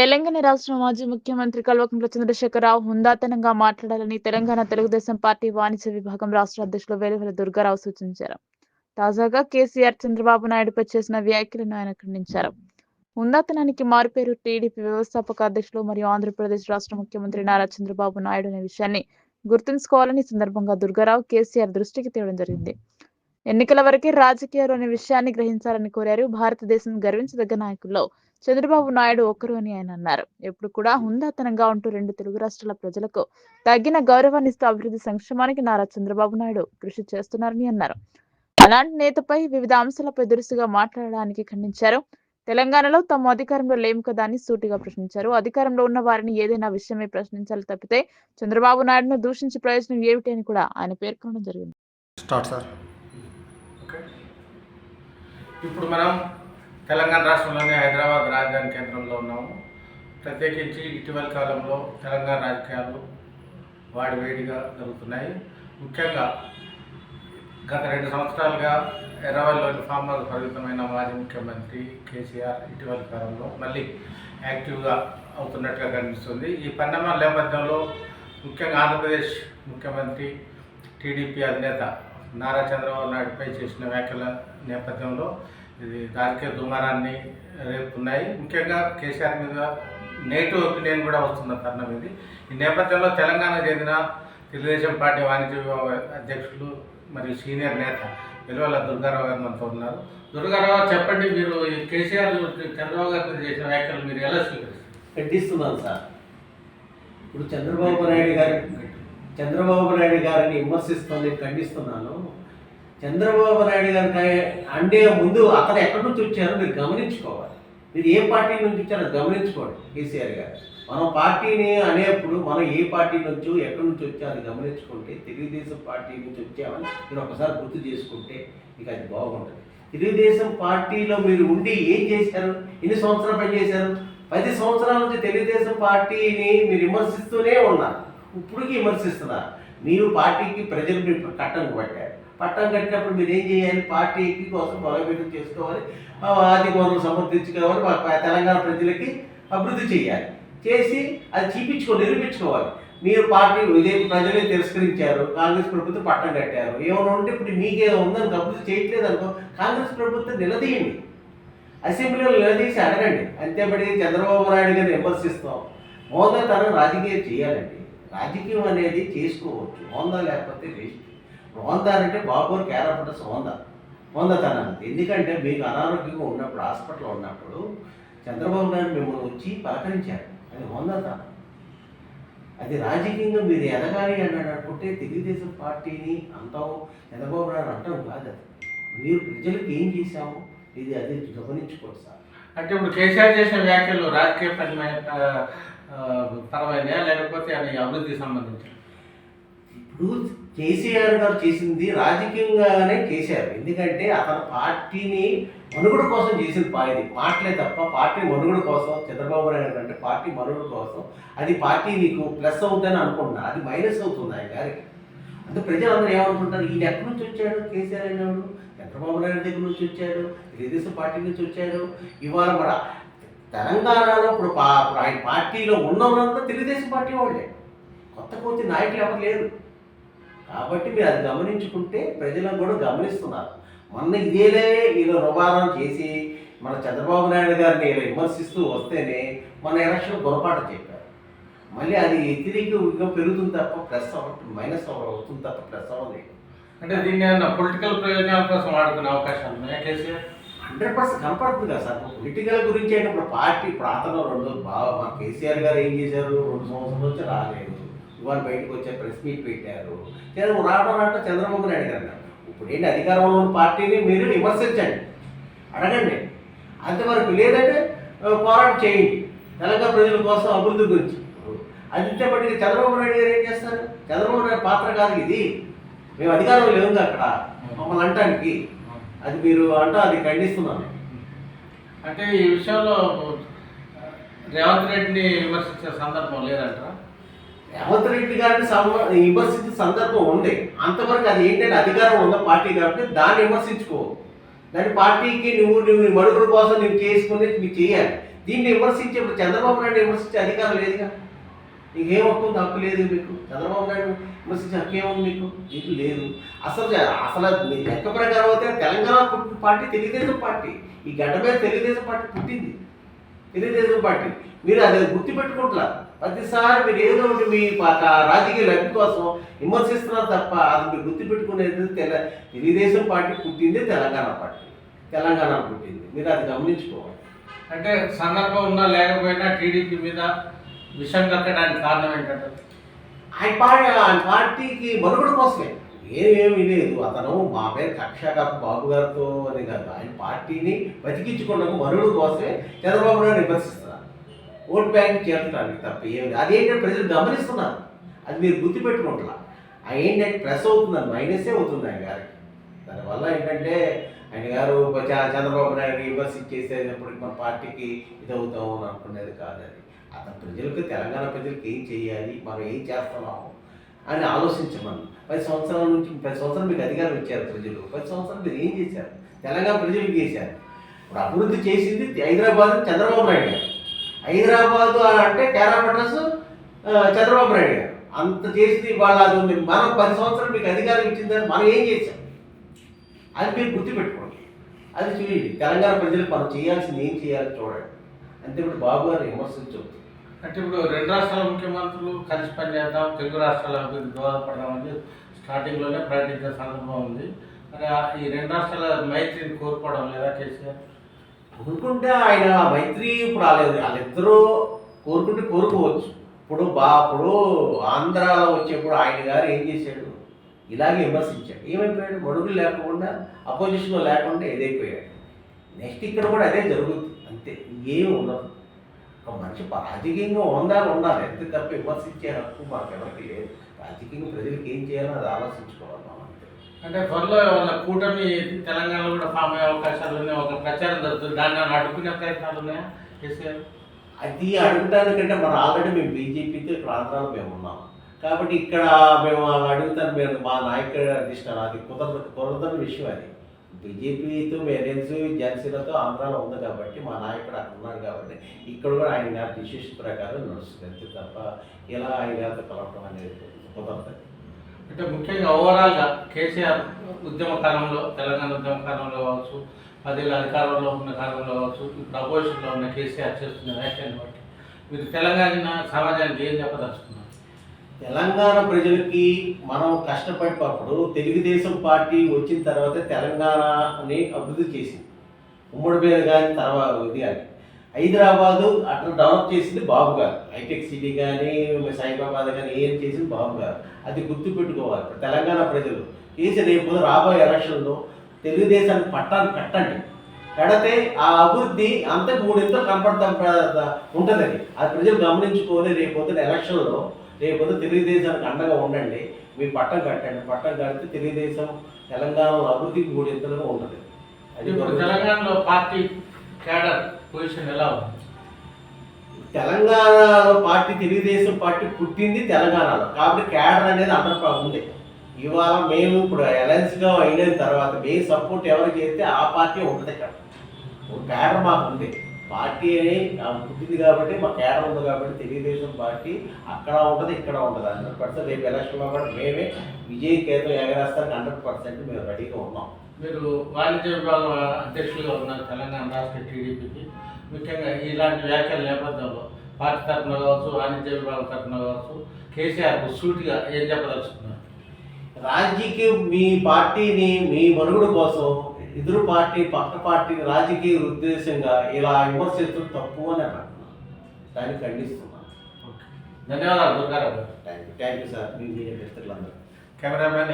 తెలంగాణ రాష్ట్ర మాజీ ముఖ్యమంత్రి కల్వకుంట్ల చంద్రశేఖరరావు హుందాతనంగా మాట్లాడాలని తెలంగాణ తెలుగుదేశం పార్టీ వాణిజ్య విభాగం రాష్ట్ర అధ్యక్షులు వేలువెల దుర్గారావు సూచించారు. తాజాగా కేసీఆర్ చంద్రబాబు నాయుడుపై చేసిన వ్యాఖ్యలను ఆయన ఖండించారు. హుందాతనానికి మారుపేరు టీడీపీ వ్యవస్థాపక అధ్యక్షులు మరియు ఆంధ్రప్రదేశ్ రాష్ట్ర ముఖ్యమంత్రి నారా చంద్రబాబు నాయుడు అనే విషయాన్ని గుర్తుంచుకోవాలని సందర్భంగా దుర్గారావు కేసీఆర్ దృష్టికి తేవడం జరిగింది. ఎన్నికల వరకే రాజకీయాలు అనే విషయాన్ని గ్రహించాలని కోరారు. భారతదేశం గర్వించదగ్గ నాయకుల్లో చంద్రబాబు నాయుడు ఒకరు అని ఆయన అన్నారు. ఎప్పుడు కూడా హుందాతనంగా ఉంటూ రెండు తెలుగు రాష్ట్రాల ప్రజలకు తగిన గౌరవాన్ని ఇస్తూ అభివృద్ధి సంక్షేమానికి నారా చంద్రబాబు నాయుడు కృషి చేస్తున్నారని అన్నారు. అలాంటి నేతపై వివిధ అంశాలపై దురుసుగా మాట్లాడడానికి ఖండించారు. తెలంగాణలో తాము అధికారంలో లేము కదా అని సూటిగా ప్రశ్నించారు. అధికారంలో ఉన్న వారిని ఏదైనా విషయమై ప్రశ్నించాలి తప్పితే చంద్రబాబు నాయుడును దూషించే ప్రయోజనం ఏమిటి అని కూడా ఆయన పేర్కొనడం జరిగింది. ఇప్పుడు మనం తెలంగాణ రాష్ట్రంలోని హైదరాబాద్ రాజధాని కేంద్రంలో ఉన్నాము. ప్రత్యేకించి ఇటీవల కాలంలో తెలంగాణ రాజకీయాలు వాడివేడిగా జరుగుతున్నాయి. ముఖ్యంగా గత 2 సంవత్సరాలుగా ఎర్రవల్లిలోని ఫామ్ హౌస్ పరిమితమైన మాజీ ముఖ్యమంత్రి కేసీఆర్ ఇటీవల కాలంలో మళ్ళీ యాక్టివ్గా అవుతున్నట్టుగా కనిపిస్తుంది. ఈ పరిణామాల నేపథ్యంలో ముఖ్యంగా ఆంధ్రప్రదేశ్ ముఖ్యమంత్రి టీడీపీ అధినేత నారా చంద్రబాబు నాయుడుపై చేసిన వ్యాఖ్యల నేపథ్యంలో ఇది రాజకీయ దుమారాన్ని రేపుతున్నాయి. ముఖ్యంగా కేసీఆర్ మీద నెగిటివ్ ఒపీనియన్ కూడా వస్తున్న తరుణం ఇది. ఈ నేపథ్యంలో తెలంగాణకు చెందిన తెలుగుదేశం పార్టీ వాణిజ్య విభాగ అధ్యక్షులు మరియు సీనియర్ నేత వేలువెల దుర్గారావు గారు మనతో ఉన్నారు. దుర్గారావు, చెప్పండి, మీరు ఈ కేసీఆర్ చంద్రబాబు గారి చేసిన వ్యాఖ్యలు మీరు ఎలా ఖండిస్తున్నాను సార్. ఇప్పుడు చంద్రబాబు నాయుడు గారిని విమర్శిస్తుంది, ఖండిస్తున్నాను. చంద్రబాబు నాయుడు గారికి అంటే ముందు అతను ఎక్కడి నుంచి వచ్చారో మీరు గమనించుకోవాలి. మీరు ఏ పార్టీ నుంచి వచ్చారో గమనించుకోండి. కేసీఆర్ గారు మనం పార్టీని అనేప్పుడు మనం ఏ పార్టీ నుంచో ఎక్కడి నుంచి వచ్చా అది గమనించుకుంటే, తెలుగుదేశం పార్టీ నుంచి వచ్చామని మీరు ఒకసారి గుర్తు చేసుకుంటే మీకు అది బాగుంటుంది. తెలుగుదేశం పార్టీలో మీరు ఉండి ఏం చేశారు? ఎన్ని సంవత్సరాలు పనిచేశారు? 10 సంవత్సరాల నుంచి తెలుగుదేశం పార్టీని మీరు విమర్శిస్తూనే ఉన్నారు. ఇప్పటికీ విమర్శిస్తున్నారు. మీరు పార్టీకి ప్రజలు కట్టం పట్టారు. పట్టం కట్టినప్పుడు మీరు ఏం చేయాలి? పార్టీకి కోసం బలోపేతం చేసుకోవాలి, ఆర్థిక వనరులు సమర్థించుకోవాలి, తెలంగాణ ప్రజలకి అభివృద్ధి చేయాలి. చేసి అది నిరూపించుకోవాలి. మీరు పార్టీ ఇదే ప్రజలే తిరస్కరించారు, కాంగ్రెస్ ప్రభుత్వం పట్టం కట్టారు. ఏమైనా ఉంటే ఇప్పుడు మీకేదో ఉందని అభివృద్ధి చేయట్లేదు అనుకో, కాంగ్రెస్ ప్రభుత్వం నిలదీయండి, అసెంబ్లీలో నిలదీసి అడగండి. అంతేపడి చంద్రబాబు నాయుడు గారిని విమర్శిస్తాం. హోదాతనం రాజకీయం చేయాలండి. రాజకీయం అనేది చేసుకోవచ్చు, హోదా లేకపోతే వేస్ట్. హోదా అంటే బాబు క్యారెక్టర్స్ హోదాతనానికి. ఎందుకంటే మీకు అనారోగ్యంగా ఉన్నప్పుడు, హాస్పిటల్లో ఉన్నప్పుడు చంద్రబాబు నాయుడు మిమ్మల్ని వచ్చి పలకరించారు. అది హోదాతనం. అది రాజకీయంగా మీరు ఎదగాలి అని అనుకుంటే తెలుగుదేశం పార్టీని అంటాం, చంద్రబాబు నాయుడు అంటాం కాదు. అది మీరు ప్రజలకు ఏం చేశాము ఇది అది గమనించుకోండి సార్. అంటే ఇప్పుడు కేసీఆర్ చేసిన వ్యాఖ్యలు రాజకీయ పరమైన లేకపోతే అది అభివృద్ధికి సంబంధించి? ఇప్పుడు కేసీఆర్ గారు చేసింది రాజకీయంగానే చేశారు. ఎందుకంటే అతను పార్టీని మనుగడ కోసం చేసిన మాటలే తప్ప పార్టీ మనుగడ కోసం చంద్రబాబు నాయుడు అంటే పార్టీ మనుగడ కోసం అది పార్టీ నీకు ప్లస్ అవుతుందని అనుకుంటున్నా, అది మైనస్ అవుతుంది ఆయన గారికి. అంటే ప్రజలందరూ ఏమనుకుంటారు? ఈయన ఎక్కడి నుంచి వచ్చాడు? కేసీఆర్ అనేవాడు చంద్రబాబు నాయుడు దగ్గర నుంచి వచ్చాడు, తెలుగుదేశం పార్టీ నుంచి వచ్చాడు. ఇవాళ కూడా తెలంగాణలో ఇప్పుడు ఆయన పార్టీలో ఉన్నవాళ్ళంతా తెలుగుదేశం పార్టీ వాళ్ళే, కొత్త కొత్త నాయకులు ఎవరు లేరు. కాబట్టి మీరు అది గమనించుకుంటే ప్రజలను కూడా గమనిస్తున్నారు. మొన్న ఇలా రుబారం చేసి మన చంద్రబాబు నాయుడు గారిని ఇలా విమర్శిస్తూ వస్తేనే మన ఎలక్షన్ పొరపాటు చెప్పారు. మళ్ళీ అది వ్యతిరేకంగా పెరుగుతుంది తప్ప ప్లస్ మైనస్ అవుతుంది తప్ప ప్లస్ అవ్వలేదు. అంటే దీన్ని ఏమన్నా పొలిటికల్ ప్రయోజనాల కోసం వాడుకునే అవకాశాలు ఉన్నాయా కేసీఆర్? 100% కనపడుతుంది కదా సార్. పొలిటికల్ గురించి అయితే ఇప్పుడు పార్టీ ప్రాంతంలో మా కేసీఆర్ గారు ఏం చేశారు? 2 సంవత్సరాల నుంచి రాలేదు. ఇవాళ బయటకు వచ్చే ప్రెస్ మీట్ పెట్టారు. రావడం చంద్రబాబు నాయుడు గారు ఇప్పుడు ఏంటి అధికారంలో ఉన్న పార్టీని మీరు విమర్శించండి, అడగండి. అంతవరకు లేదంటే పోరాటం చేయండి తెలంగాణ ప్రజల కోసం అభివృద్ధి గురించి. అది బట్టి చంద్రబాబు నాయుడు గారు ఏం చేస్తారు? చంద్రబాబు నాయుడు పాత్ర కాదు ఇది. మేము అధికారంలో లేవు అక్కడ మమ్మల్ని అంటానికి. అది మీరు అది ఖండిస్తున్నాను. అంటే ఈ విషయంలో రేవంత్ రెడ్డిని విమర్శించే సందర్భం లేదంటారా? రేవంత్ రెడ్డి గారిని విమర్శించే సందర్భం ఉంది. అంతవరకు అది ఏంటంటే అధికారం ఉన్న పార్టీ కాబట్టి దాన్ని విమర్శించుకో. దాని పార్టీకి నువ్వు మడుగుల కోసం నువ్వు చేసుకుని మీరు చేయాలి. దీన్ని విమర్శించే ఇప్పుడు చంద్రబాబు నాయుడు విమర్శించే అధికారం లేదుగా. నీకేం హక్కు లేదు మీకు. చంద్రబాబు నాయుడు విమర్శించే హక్కు ఏముంది మీకు? మీకు లేదు. అసలు మీ లెక్క ప్రకారం అయితే తెలంగాణ పుట్టిన పార్టీ తెలుగుదేశం పార్టీ. ఈ గడ్డ మీద తెలుగుదేశం పార్టీ పుట్టింది. తెలుగుదేశం పార్టీ మీరు అది గుర్తుపెట్టుకుంటున్నారు. ప్రతిసారి మీరు ఏదో ఒకటి మీ రాజకీయ లబ్ధి కోసం విమర్శిస్తున్నారు తప్ప అది మీరు గుర్తుపెట్టుకునేది తెలుగుదేశం పార్టీ పుట్టింది తెలంగాణ పార్టీ. తెలంగాణ పుట్టింది. మీరు అది గమనించుకోవాలి. అంటే సందర్భం ఉన్నా లేకపోయినా టీడీపీ మీద విషం కట్టడానికి కారణం ఏంటంటే ఆయన పార్టీకి మనుగడ కోసమే. ఏమేమి లేదు. అతను మా పేరు కక్షాకాపు బాబు గారితో అని కాదు. ఆయన పార్టీని బతికించుకున్నాక మనుగడ కోసమే చంద్రబాబు నాయుడు విమర్శిస్తున్నారు. ఓట్ బ్యాంక్ చేర్చడానికి తప్ప ఏమి అదేంటంటే ప్రజలు గమనిస్తున్నారు. అది మీరు గుర్తుపెట్టుకుంటున్నారు. ఏంటంటే ప్రెస్ అవుతుందని మైనసే అవుతుంది ఆయన గారికి. దానివల్ల ఏంటంటే ఆయన గారు చంద్రబాబు నాయుడు విమర్శించేసేటప్పటికి మన పార్టీకి ఇదవుతాము అని అనుకునేది కాదు. అది అతను ప్రజలకు తెలంగాణ ప్రజలకు ఏం చేయాలి, మనం ఏం చేస్తున్నాము అని ఆలోచించమని 10 సంవత్సరాల నుంచి 10 సంవత్సరాలు మీకు అధికారం ఇచ్చారు ప్రజలు. 10 సంవత్సరాలు మీరు ఏం చేశారు? తెలంగాణ ప్రజలకు చేశారు. ఇప్పుడు అభివృద్ధి చేసింది హైదరాబాద్ చంద్రబాబు నాయుడు గారు. హైదరాబాదు అంటే కేరళ అడ్రస్ చంద్రబాబు నాయుడు గారు. అంత చేసింది వాళ్ళు అది ఉంది. మనం 10 సంవత్సరాలు మీకు అధికారం ఇచ్చిందని మనం ఏం చేశాం అది మీరు గుర్తుపెట్టుకోండి. అది చూడండి. తెలంగాణ ప్రజలకు మనం చేయాల్సింది ఏం చేయాలి చూడండి. అంతే. ఇప్పుడు బాబు గారు విమర్శించవద్దు. అంటే ఇప్పుడు 2 రాష్ట్రాల ముఖ్యమంత్రులు కలిసి పనిచేద్దాం, తెలుగు రాష్ట్రాల అభివృద్ధి దోహదపడదామని స్టార్టింగ్లోనే ప్రకటించిన సందర్భం ఉంది. మరి ఈ 2 రాష్ట్రాల మైత్రిని కోరుకోవడం లేదా కేసీఆర్? కోరుకుంటే ఆయన మైత్రి ఇప్పుడు వాళ్ళిద్దరూ కోరుకోవచ్చు. ఇప్పుడు ఆంధ్రాలో వచ్చేప్పుడు ఆయన గారు ఏం చేశాడు? ఇలాగే విమర్శించాడు. ఏమైపోయాడు? మడుగులు లేకుండా అపోజిషన్లో లేకుండా ఏదైపోయాడు. నెక్స్ట్ ఇక్కడ కూడా అదే జరుగుతుంది. అంతే. ఏమి ఉండదు. ఒక మనిషి రాజకీయంగా ఉండాలి. అంతే తప్ప విమర్శించే హక్కు మాకు ఎవరికి లేదు. రాజకీయంగా ప్రజలకు ఏం చేయాలో అది ఆలోచించుకోవాలి మనం. అంతే. అంటే త్వరలో వాళ్ళ కూటమి తెలంగాణలో కూడా ఫామ్ అయ్యే అవకాశాలు ఉన్నాయి. ఒక ప్రచారం జరుగుతుంది. దాన్ని అడ్డుకునే ప్రయత్నాలు ఉన్నాయా కేసీఆర్? అది అడుగుతానికంటే మనం ఆల్రెడీ మేము బీజేపీతో ఇక్కడ ఆంధ్రాలో మేము ఉన్నాం కాబట్టి ఇక్కడ మేము అడుగుతాను. మేము మా నాయకుడు అధిష్టానం అది కుదరదని విషయం. అది బీజేపీతో మేనేజ్ జనసేనతో ఆంధ్రాలో ఉంది కాబట్టి మా నాయకుడు అక్కడ ఉన్నాడు కాబట్టి ఇక్కడ కూడా ఆయన గారి డిసిషన్ ప్రకారం నడుస్తుంది. అంతే తప్ప ఇలా ఆయన గారితో కలవటం అనేది కుదరదు. అంటే ముఖ్యంగా ఓవరాల్గా కేసీఆర్ ఉద్యమ కాలంలో, తెలంగాణ ఉద్యమ కాలంలో కావచ్చు, 10 ఏళ్ళ అధికారంలో ఉన్న కాలంలో కావచ్చు, ఇప్పుడు అపోజిషన్లో ఉన్న కేసీఆర్ చేస్తున్న వ్యాఖ్యలను బట్టి మీరు తెలంగాణ సమాజానికి ఏం చెప్పదలుచుకున్నారు? తెలంగాణ ప్రజలకి మనం కష్టపడినప్పుడు తెలుగుదేశం పార్టీ వచ్చిన తర్వాత తెలంగాణని అభివృద్ధి చేసింది. ఉమ్మడి మీద కానీ తర్వాత ఇది కానీ హైదరాబాదు అట్లా డెవలప్ చేసింది బాబు గారు. హైటెక్ సిటీ కానీ సైబాబాద్ కానీ ఏం చేసింది బాబు గారు. అది గుర్తుపెట్టుకోవాలి తెలంగాణ ప్రజలు. చేసి రేపు రాబోయే ఎలక్షన్లో తెలుగుదేశానికి పట్టాన్ని కట్టండి. కడితే ఆ అభివృద్ధి అంతా 3 ఇంతలు కనపడతా ఉంటుంది. అది ప్రజలు గమనించుకొని రేపొద్దున ఎలక్షన్లో తెలుగుదేశానికి అండగా ఉండండి. మీ పట్టం కట్టండి. పట్టం కడితే తెలుగుదేశం తెలంగాణలో అభివృద్ధికి 3 ఇంతలుగా ఉంటుంది. అది తెలంగాణలో పార్టీ క్యాడర్ పొజిషన్ ఎలా ఉంది? తెలంగాణలో పార్టీ తెలుగుదేశం పార్టీ పుట్టింది తెలంగాణలో కాబట్టి క్యాడర్ అనేది అందరికీ ఉంది. ఇవాళ మేము ఇప్పుడు అలయన్స్గా అయిన తర్వాత మేము సపోర్ట్ ఎవరికి చేస్తే ఆ పార్టీ ఉంటుంది. ఇక్కడ క్యాడర్ మాకు ఉంది. పార్టీ అని పుట్టింది కాబట్టి మా క్యాడర్ ఉంది కాబట్టి తెలుగుదేశం పార్టీ అక్కడ ఉంటుంది, ఇక్కడ ఉంటుంది. 100% రేపు ఎలక్షన్లో కూడా మేమే విజయ కేంద్రం ఎగరేస్తానికి 100% మేము రెడీగా ఉన్నాం. మీరు వాణిజ్య విభాగం అధ్యక్షులుగా ఉన్నారు తెలంగాణ రాష్ట్ర టీడీపీకి. ముఖ్యంగా ఇలాంటి వ్యాఖ్యల నేపథ్యంలో పార్టీ తరఫున కావచ్చు, వాణిజ్య విభాగం తరఫున కావచ్చు, కేసీఆర్కు సూటిగా ఏం చెప్పదలుచుకున్నారు? రాజకీయం మీ పార్టీని మీ మనుగడ కోసం ఎదురు పార్టీ పక్క పార్టీని రాజకీయ ఉద్దేశంగా ఇలా విమర్శించడం తప్పు అని అంటున్నాను. దాన్ని ఖండిస్తున్నాను. ధన్యవాదాలు దుర్గారావు గారు. Thank you sir. మీ మిత్రులందరూ. కెమెరామ్యాన్